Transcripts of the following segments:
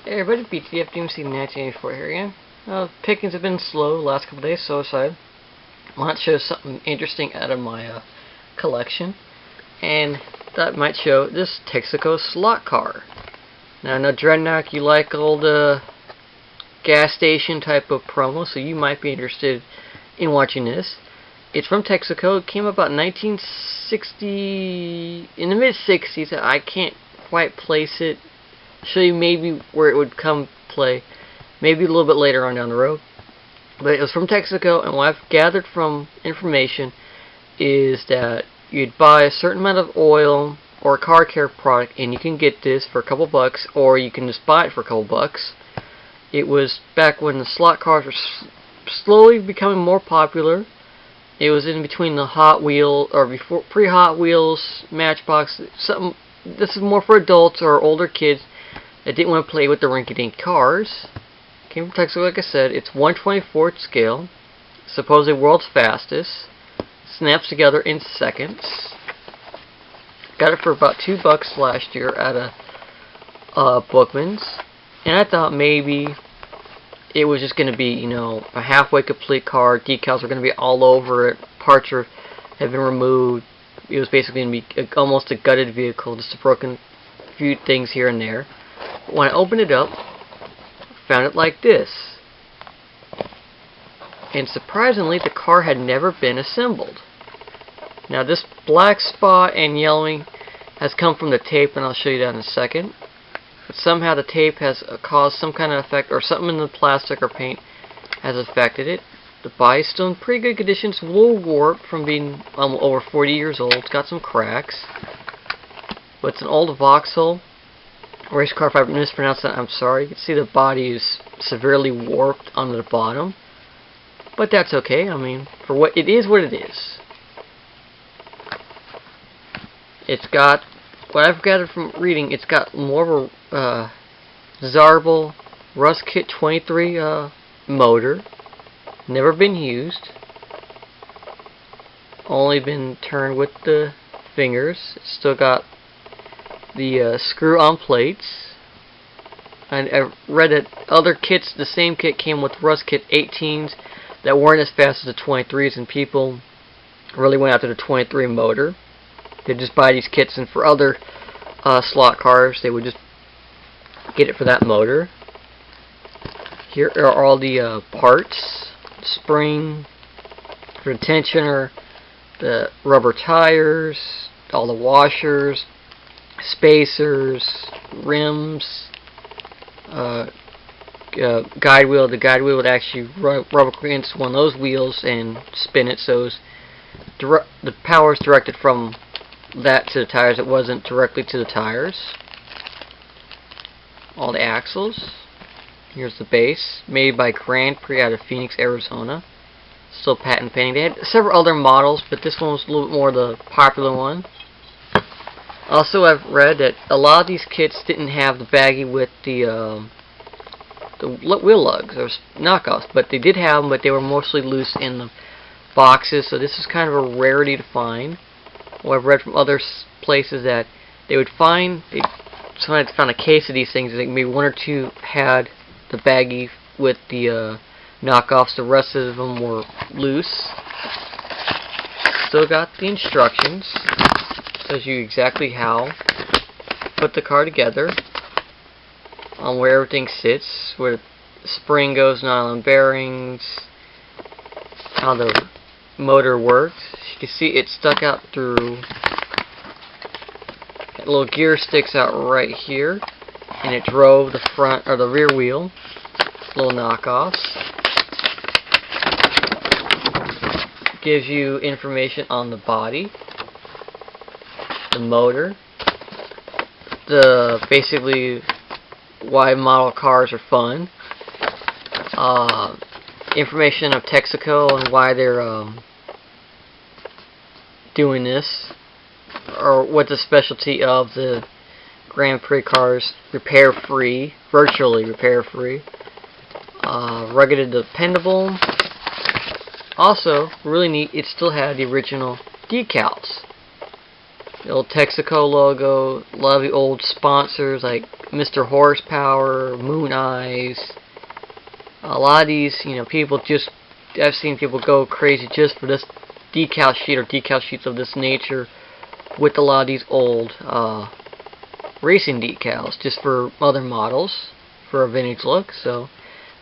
Hey everybody, BTF DMC 1984 here again. Pickings have been slow the last couple days, so I want to show something interesting out of my collection. And that might show this Texaco Slot car. Now I know Dreadnought, you like all the gas station type of promo, so you might be interested in watching this. It's from Texaco. It came about 1960, in the mid-60s. I can't quite place it. Show you maybe where it would come play, maybe a little bit later on down the road. But it was from Texaco, and what I've gathered from information is that you'd buy a certain amount of oil or a car care product, and you can get this for a couple bucks, or you can just buy it for a couple bucks. It was back when the slot cars were slowly becoming more popular. It was in between the Hot Wheels, or before pre-Hot Wheels, Matchbox. Something. This is more for adults or older kids that didn't want to play with the rinky-dink cars. Came from Texaco, like I said. It's 1/24th scale. Supposedly world's fastest. Snaps together in seconds. Got it for about $2 last year at a Bookman's. And I thought maybe it was just going to be, you know, a halfway complete car. Decals are going to be all over it. Parts have been removed. It was basically going to be almost a gutted vehicle, just a broken few things here and there. But when I opened it up, found it like this. And surprisingly, the car had never been assembled. Now this black spot and yellowing has come from the tape, and I'll show you that in a second. But somehow the tape has caused some kind of effect, or something in the plastic or paint has affected it. The body's still in pretty good condition. It's a little warped from being over 40 years old. It's got some cracks. But it's an old Vauxhall race car. If I mispronounced that, I'm sorry. You can see the body is severely warped on the bottom. But that's okay. I mean, for what it is, it's got, what I've gathered from reading, it's got more of a Zarbel Rust Kit 23 motor. Never been used. Only been turned with the fingers. It's still got the screw-on plates. And I read that other kits, the same kit came with Rust Kit 18s that weren't as fast as the 23s, and people really went after the 23 motor. They'd just buy these kits, and for other slot cars, they would just get it for that motor. Here are all the parts. Spring, for the tensioner, the rubber tires, all the washers, spacers, rims, guide wheel. The guide wheel would actually rubber against one of those wheels and spin it, so the power is directed from that to the tires. It wasn't directly to the tires. All the axles. Here's the base, made by Grand Prix out of Phoenix, Arizona. Still patent pending. They had several other models, but this one was a little bit more the popular one. Also, I've read that a lot of these kits didn't have the baggie with the wheel lugs, or knockoffs, but they did have them, but they were mostly loose in the boxes, so this is kind of a rarity to find. Well, I've read from other places that they would find, sometimes found a case of these things, I think maybe one or two had the baggie with the knockoffs. The rest of them were loose. Still got the instructions. Tells you exactly how to put the car together, on where everything sits, where the spring goes, nylon bearings, how the motor works. You can see it stuck out through. That little gear sticks out right here, and it drove the front or the rear wheel. Little knockoffs. Gives you information on the body, the motor, basically why model cars are fun. Information of Texaco and why they're doing this, or what the specialty of the Grand Prix cars. Repair free, virtually repair free. Rugged and dependable. Also, really neat, it still had the original decals. The old Texaco logo. A lot of the old sponsors like Mr. Horsepower, Moon Eyes. A lot of these, people just, I've seen people go crazy just for this decal sheet or decal sheets of this nature with a lot of these old racing decals just for other models for a vintage look. So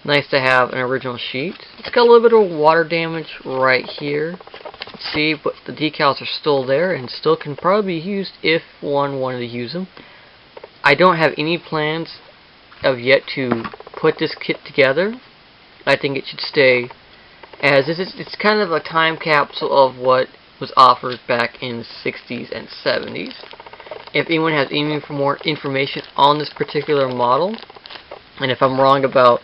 nice to have an original sheet. It's got a little bit of water damage right here. Let's see, but the decals are still there and still can probably be used if one wanted to use them. I don't have any plans of yet to put this kit together. I think it should stay as is. It's kind of a time capsule of what was offered back in the 60s and 70s. If anyone has any more information on this particular model, and if I'm wrong about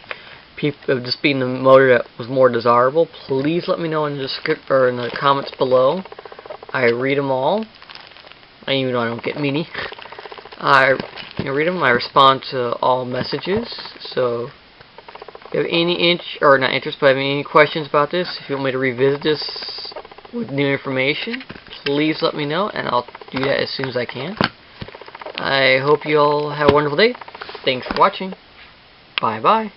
this being the motor that was more desirable, please let me know in the description or in the comments below. I read them all, even though I don't get many. I read them. I respond to all messages. So if you have any not interest, but have any questions about this, if you want me to revisit this with new information, please let me know, and I'll do that as soon as I can. I hope you all have a wonderful day. Thanks for watching. Bye bye.